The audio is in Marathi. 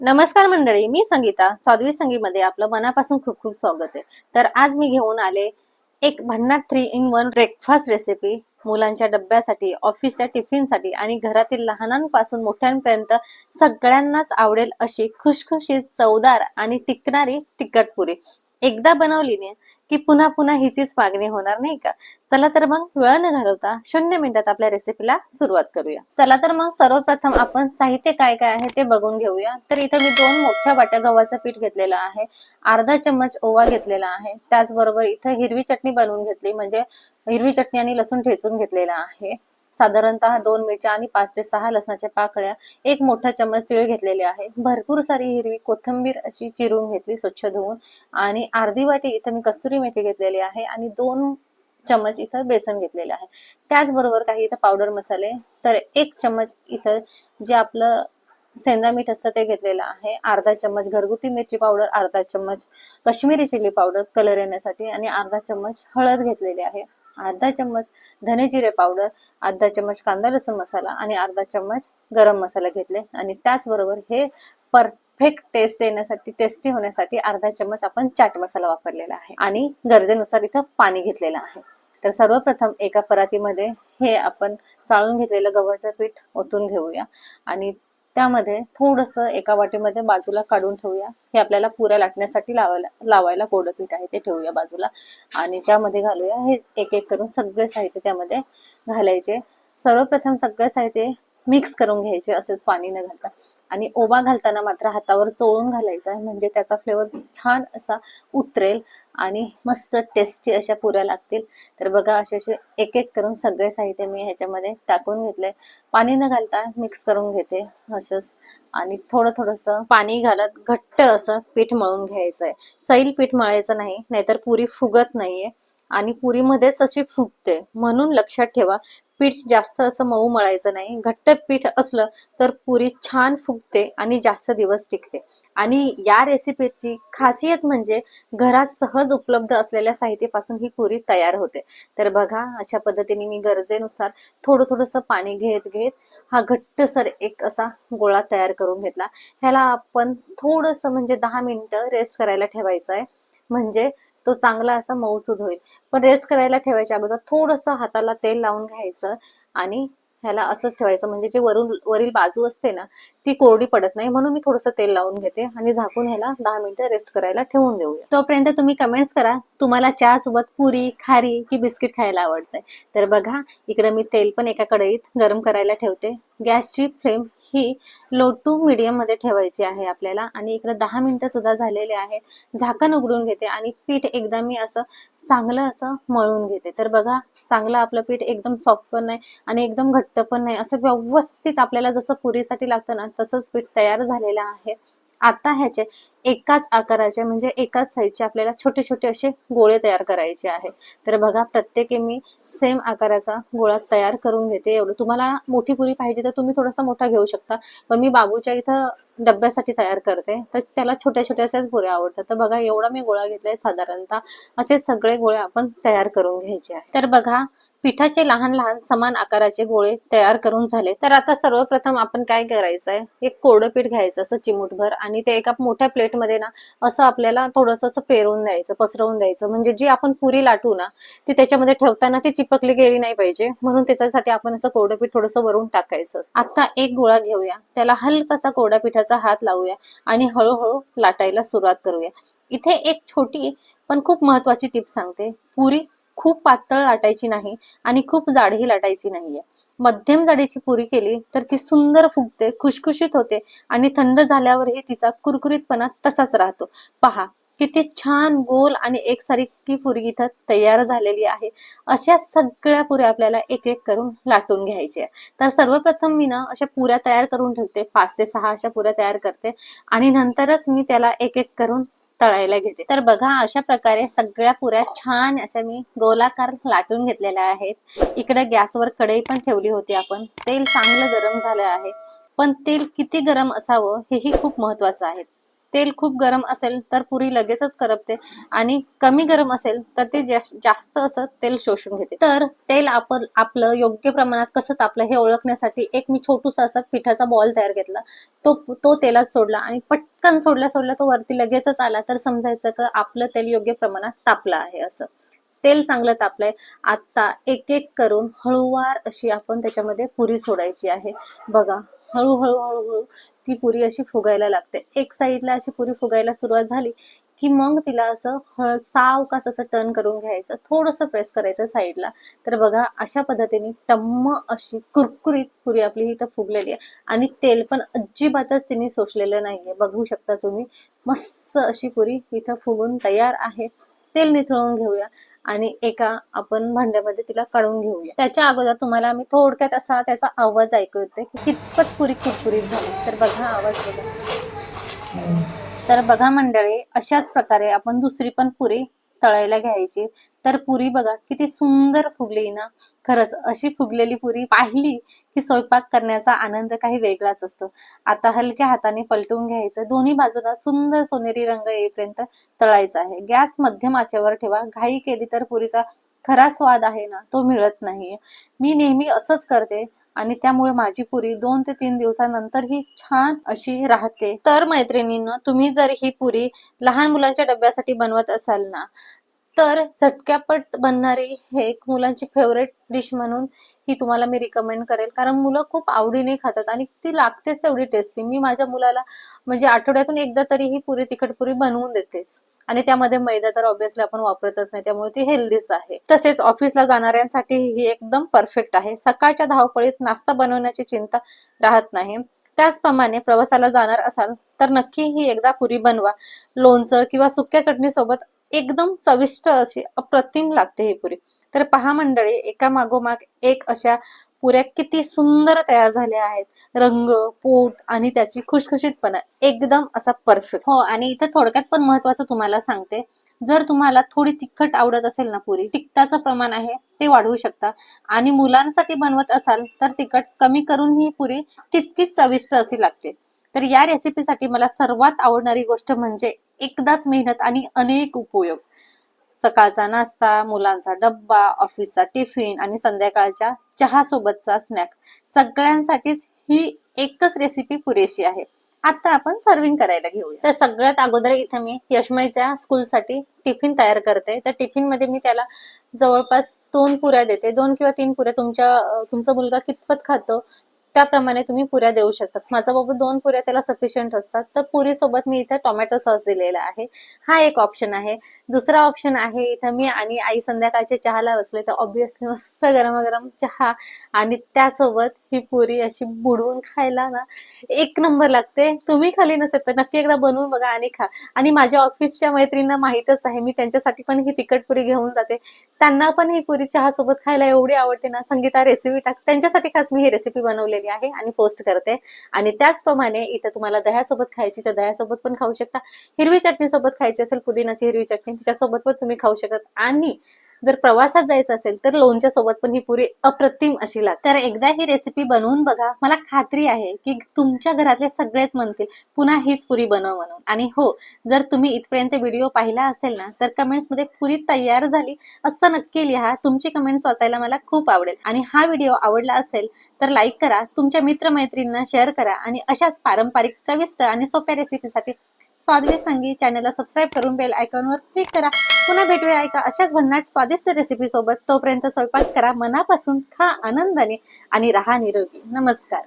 नमस्कार मंडळी, मी संगीता. साध्वी संगीमध्ये आपलं मनापासून खूप खूप स्वागत आहे. तर आज मी घेऊन आले एक भन्नाट 3 in 1 ब्रेकफास्ट रेसिपी. मुलांच्या डब्यासाठी, ऑफिसच्या टिफिनसाठी आणि घरातील लहानांपासून मोठ्यांपर्यंत सगळ्यांनाच आवडेल अशी खुशखुशीत, चवदार आणि टिकणारी तिखट पुरी. एकदा बनवली ना की पुन्हा पुन्हा हिचीच मागणी होणार, नाही का? चला तर मग वेळ न घालवता 0 मिनिटात आपल्या रेसिपीला सुरुवात करूया. चला तर मग सर्वप्रथम आपण साहित्य काय काय आहे ते बघून घेऊया. तर इथं मी 2 मोठ्या वाट्या गव्हाचं पीठ घेतलेलं आहे, अर्धा चम्मच ओवा घेतलेला आहे, त्याचबरोबर इथं हिरवी चटणी बनवून घेतली, म्हणजे हिरवी चटणी आणि लसूण ठेचून घेतलेला आहे, साधारणतः 2 मिरच्या आणि 5 ते 6 लसणाच्या पाकळ्या, 1 मोठा चम्मच तीळ घेतलेले आहे, भरपूर सारी हिरवी कोथिंबीर अशी चिरून घेतली स्वच्छ धुवून, आणि अर्धी वाटी इथं मी कस्तुरी मेथी घेतलेली आहे, आणि 2 चम्मच इथं बेसन घेतलेले आहे. त्याचबरोबर काही इथं पावडर मसाले, तर 1 चम्मच इथं जे आपलं सेंधा मीठ असतं ते घेतलेलं आहे, अर्धा चम्मच घरगुती मिरची पावडर, अर्धा चम्मच काश्मीरी चिली पावडर कलर येण्यासाठी, आणि अर्धा चम्मच हळद घेतलेली आहे, अर्धा चम्मच धने जिरे पावडर, अर्धा चम्मच कांदा लसूण मसाला आणि अर्धा चम्मच गरम मसाला घेतले. आणि त्याचबरोबर हे परफेक्ट टेस्ट येण्यासाठी, टेस्टी होण्यासाठी अर्धा चम्मच आपण चाट मसाला वापरलेला आहे, आणि गरजेनुसार इथं पाणी घेतलेलं आहे. तर सर्वप्रथम एका परातीमध्ये हे आपण चाळून घेतलेलं गव्हाचं पीठ ओतून घेऊया, आणि त्यामध्ये थोडंसं एका वाटीमध्ये बाजूला काढून ठेवूया. हे आपल्याला पुऱ्या लाटण्यासाठी लावायला कोरडं पीठ आहे, ते ठेवूया बाजूला, आणि त्यामध्ये घालूया हे एक एक करून सगळे साहित्य त्यामध्ये घालायचे. सर्वप्रथम सगळे साहित्य मिक्स करून घ्यायचे असेच पाणी न घालता, आणि ओवा घालताना मात्र हातावर चोळून घालायचा, म्हणजे त्याचा फ्लेवर छान असा उतरेल आणि मस्त टेस्टी अशा पुऱ्या लागतील. तर बघा, असे असे एक एक करून सगळे साहित्य मी ह्याच्यामध्ये टाकून घेतले, पाणी न घालता मिक्स करून घेते असंच, आणि थोडं थोडंसं पाणी घालत घट्ट असं पीठ मळून घ्यायचंय. सैल पीठ मळायचं नाही, नाहीतर पुरी फुगत नाहीये आणि पुरीमध्येच अशी फुगते, म्हणून लक्षात ठेवा, पीठ जास्त असं मऊ मळायचं नाही. घट्ट पीठ असलं तर पुरी छान फुगते आणि जास्त दिवस टिकते. आणि या रेसिपीची खासियत म्हणजे घरात सहज उपलब्ध असलेल्या साहित्यापासून ही पुरी तयार होते. तर बघा, अशा पद्धतीने मी गरजेनुसार थोडं थोडंसं पाणी घेत घेत हा घट्टसर एक असा गोळा तयार करून घेतला. ह्याला आपण थोडंसं म्हणजे 10 मिनिटं रेस्ट करायला ठेवायचं आहे, म्हणजे तो चांगला असा मऊसूद होईल. पण रेस्ट करायला ठेवायच्या अगोदर थोडंसं हाताला तेल लावून घ्यायचं, आणि ह्याला असंच ठेवायचं, म्हणजे जे वरील बाजू असते ना ती कोरडी पडत नाही, म्हणून मी थोडंसं तेल लावून घेते आणि झाकून ह्याला 10 मिनिटं रेस्ट करायला ठेवून देऊया. तोपर्यंत तुम्ही कमेंट्स करा, तुम्हाला चहा सोबत पुरी, खारी की बिस्किट खायला आवडतंय. तर बघा, इकडे मी तेल पण एका कढईत गरम करायला ठेवते. गॅसची फ्लेम ही लो टू मीडियम मध्ये ठेवायची आहे आपल्याला, आणि इकडे 10 मिनिटं सुद्धा झालेले आहेत. झाकण उघडून घेते आणि पीठ एकदा मी असं चांगलं असं मळून घेते. तर बघा, चांगलं आपलं पीठ एकदम सॉफ्ट पण नाही आणि एकदम घट्ट पण नाही, असं व्यवस्थित आपल्याला जसं पुरीसाठी लागतं ना तसंच पीठ तयार झालेलं आहे. आता ह्याचे एकाच आकाराचे, म्हणजे एकाच साईजचे आपल्याला छोटे छोटे असे गोळे तयार करायचे आहे. तर बघा, प्रत्येकी मी सेम आकाराचा गोळा तयार करून घेते. एवढं, तुम्हाला मोठी पुरी पाहिजे तर तुम्ही थोडासा मोठा घेऊ शकता, पण मी बाबूच्या इथं डब्यासाठी तयार करते, तर त्याला छोट्या छोट्या अशाच पुऱ्या आवडतात. तर बघा, एवढा मी गोळा घेतलाय साधारणतः. असे सगळे गोळे आपण तयार करून घ्यायचे आहे. तर बघा, पिठाचे लहान लहान समान आकाराचे गोळे तयार करून झाले. तर आता सर्वप्रथम आपण काय करायचंय, एक कोरडं पीठ घ्यायचं असं चिमूटभर, आणि ते एका मोठ्या प्लेटमध्ये ना असं आपल्याला थोडंसं असं पेरून द्यायचं, पसरवून द्यायचं, म्हणजे जी आपण पुरी लाटू ना ती त्याच्यामध्ये ठेवताना ती चिपकली गेली नाही पाहिजे, म्हणून त्याच्यासाठी आपण असं कोरडं पीठ थोडंसं वरून टाकायचं. आता एक गोळा घेऊया, त्याला हलकासा कोरड्या पिठाचा हात लावूया आणि हळूहळू लाटायला सुरुवात करूया. इथे एक छोटी पण खूप महत्वाची टिप सांगते, पुरी खूप पातळ लाटायची नाही आणि खूप जाडही लाटायची नाहीये. मध्यम जाडीची पुरी केली तर ती सुंदर फुगते, खुशखुशीत होते, आणि थंड झाल्यावरही तिचा कुरकुरीतपणा तसाच राहतो. पहा, किती छान गोल आणि एकसारखी पुरी इथं तयार झालेली आहे. अशा सगळ्या पुऱ्या आपल्याला एक एक करून लाटून घ्यायच्या. तर सर्वप्रथम मी ना अशा पुऱ्या तयार करून ठेवते, 5 ते 6 अशा पुऱ्या तयार करते, आणि नंतरच मी त्याला एक एक करून तळायला घेते. तर बघा, अशा प्रकारे सगळ्या पुऱ्या छान अशा मी गोलाकार लाटून घेतलेल्या आहेत. इकडे गॅसवर कढई पण ठेवली होती आपण, तेल चांगलं गरम झालं आहे, पण तेल किती गरम असावं हेही खूप महत्वाचं आहे. तेल खूप गरम असेल तर पुरी लगेचच करपते आणि कमी गरम असेल तर ते जास्त असं तेल शोषून घेते. तर तेल आपण आपलं योग्य प्रमाणात कसं तापलं हे ओळखण्यासाठी एक मी छोटूसा असा पिठाचा बॉल तयार घेतला. तो तेलात सोडला आणि पटकन सोडला तो वरती लगेचच आला तर समजायचं की आपलं तेल योग्य प्रमाणात तापलं आहे असं. तेल चांगलं तापलंय. आता एक एक करून हळूवार अशी आपण त्याच्यामध्ये पुरी सोडायची आहे. बघा, हळूहळू हळूहळू ती पुरी अशी फुगायला लागते. एक साईडला अशी पुरी फुगायला सुरुवात झाली की मग तिला असं सावकाश असं टर्न करून घ्यायचं, थोडंसं प्रेस करायचं साईडला. तर बघा, अशा पद्धतीने टम्म अशी कुरकुरीत पुरी आपली इथं फुगलेली आहे आणि तेल पण अजिबातच तिने शोषलेलं नाहीये. बघू शकता तुम्ही, मस्त अशी पुरी इथं फुगून तयार आहे. तेल निथळून घेऊया आणि एका आपण भांड्यामध्ये तिला काढून घेऊया. त्याच्या अगोदर तुम्हाला मी थोडक्यात असा त्याचा आवाज ऐकू येते की कितपत पुरी कुरकुरीत झाली. तर बघा, आवाज बघा. तर बघा मंडळी, अशाच प्रकारे आपण दुसरी पण पुरी तळायला घ्यायची. तर पुरी बघा किती सुंदर फुगली ना. खरंच अशी फुगलेली पुरी पाहिली की स्वयंपाक करण्याचा आनंद काही वेगळाच असतो. आता हलक्या हाताने पलटून घ्यायचं. दोन्ही बाजूला सुंदर सोनेरी रंग येईपर्यंत तळायचं आहे. गॅस मध्यम आचेवर ठेवा. घाई केली तर पुरीचा खरा स्वाद आहे ना तो मिळत नाहीये. मी नेहमी असंच करते आणि त्यामुळे माझी पुरी 2 ते 3 दिवसानंतर ही छान अशी राहते. तर मैत्रिणींनो, तुम्ही जर ही पुरी लहान मुलांच्या डब्यासाठी बनवत असाल ना, तर झटक्यापट बनणारी हे एक मुलांची फेवरेट डिश म्हणून ही तुम्हाला मी रिकमेंड करेल. कारण मुलं खूप आवडीने खातात आणि ती लागतेच तेवढी टेस्टी. मी माझ्या मुलाला म्हणजे आठवड्यातून एकदा तरी ही पुरी, तिखट पुरी बनवून देतेच. आणि त्यामध्ये मैदा तर ऑब्व्हियसली आपण वापरतच नाही, त्यामुळे ती हेल्दीच आहे. तसेच ऑफिसला जाणाऱ्यांसाठी ही एकदम परफेक्ट आहे. सकाळच्या धावपळीत नाश्ता बनवण्याची चिंता राहत नाही. त्याचप्रमाणे प्रवासाला जाणार असाल तर नक्की ही एकदा पुरी बनवा. लोणचं किंवा सुक्या चटणी सोबत एकदम चविष्ट अशी अप्रतिम लागते ही पुरी. तर पहा मंडळी, एका मागोमाग एक अशा पुऱ्या किती सुंदर तयार झाल्या आहेत. रंग, पोट आणि त्याची खुशखुशीतपणा एकदम असा परफेक्ट. हो, आणि इथे थोडक्यात पण महत्वाचं तुम्हाला सांगते, जर तुम्हाला थोडी तिखट आवडत असेल ना पुरी, तिखटाचं प्रमाण आहे ते वाढवू शकता आणि मुलांसाठी बनवत असाल तर तिखट कमी करून ही पुरी तितकीच चविष्ट अशी लागते. तर या रेसिपीसाठी मला सर्वात आवडणारी गोष्ट म्हणजे एकदाच मेहनत आणि अनेक उपयोग. सकाळचा नाश्ता, मुलांचा डब्बा, ऑफिसचा टिफिन आणि संध्याकाळच्या चहा सोबतचा स्नॅक, सगळ्यांसाठीच ही एकच रेसिपी पुरेशी आहे. आता आपण सर्विंग करायला घेऊया. तर सगळ्यात अगोदर इथे मी यशमयच्या स्कूलसाठी टिफिन तयार करते. तर टिफिन मध्ये मी त्याला जवळपास 2 पुऱ्या देते. 2 किंवा 3 पुऱ्या, तुमचा मुलगा कितपत खातो त्याप्रमाणे तुम्ही पुऱ्या देऊ शकतात. माझा बाबा 2 पुऱ्या त्याला सफिशियंट असतात. तर पुरी सोबत मी इथे टोमॅटो सॉस दिलेला आहे. हा एक ऑप्शन आहे. दुसरा ऑप्शन आहे, इथं मी आणि आई संध्याकाळच्या चहाला बसले तर ऑब्व्हियसली मस्त गरमागरम चहा आणि त्यासोबत ही पुरी अशी बुडवून खायला ना एक नंबर लागते. तुम्ही खाली नसेल तर नक्की एकदा बनवून बघा आणि खा. आणि माझ्या ऑफिसच्या मैत्रिणींना माहीतच आहे, मी त्यांच्यासाठी पण ही तिखट पुरी घेऊन जाते. त्यांना पण ही पुरी चहा सोबत खायला एवढी आवडते ना, संगीता रेसिपी टाक, त्यांच्यासाठी खास मी ही रेसिपी बनवलेली आहे आणि पोस्ट करते. आणि त्याचप्रमाणे इथं तुम्हाला दह्यासोबत खायची तर दह्यासोबत पण खाऊ शकता. हिरवी चटणी सोबत खायची असेल, पुदिनाची हिरवी चटणी, तिच्यासोबत पण तुम्ही खाऊ शकता. आणि जर प्रवासात जायचं असेल तर लोणच्या सोबत पण ही पुरी अप्रतिम अशी लागते. तर एकदा ही रेसिपी बनवून बघा. मला खात्री आहे की तुमच्या घरातले सगळेच म्हणतील पुन्हा हीच पुरी बनव म्हणून. आणि हो, जर तुम्ही इथपर्यंत व्हिडिओ पाहिला असेल ना तर कमेंट्स मध्ये पुरी तयार झाली असं नक्की लिहा. तुमची कमेंट्स वाचायला मला खूप आवडेल. आणि हा व्हिडिओ आवडला असेल तर लाईक करा, तुमच्या मित्रमैत्रिणींना शेअर करा आणि अशाच पारंपरिक, चविष्ट आणि सोप्या रेसिपीसाठी स्वादिष्ट संगीत चॅनलला सबस्क्राईब करून बेल आयकॉनवर क्लिक करा. पुन्हा भेटूया एका अशाच भन्नाट स्वादिष्ट रेसिपी सोबत. तोपर्यंत स्वयंपाक करा मनापासून, खा आनंदाने आणि राहा निरोगी. नमस्कार.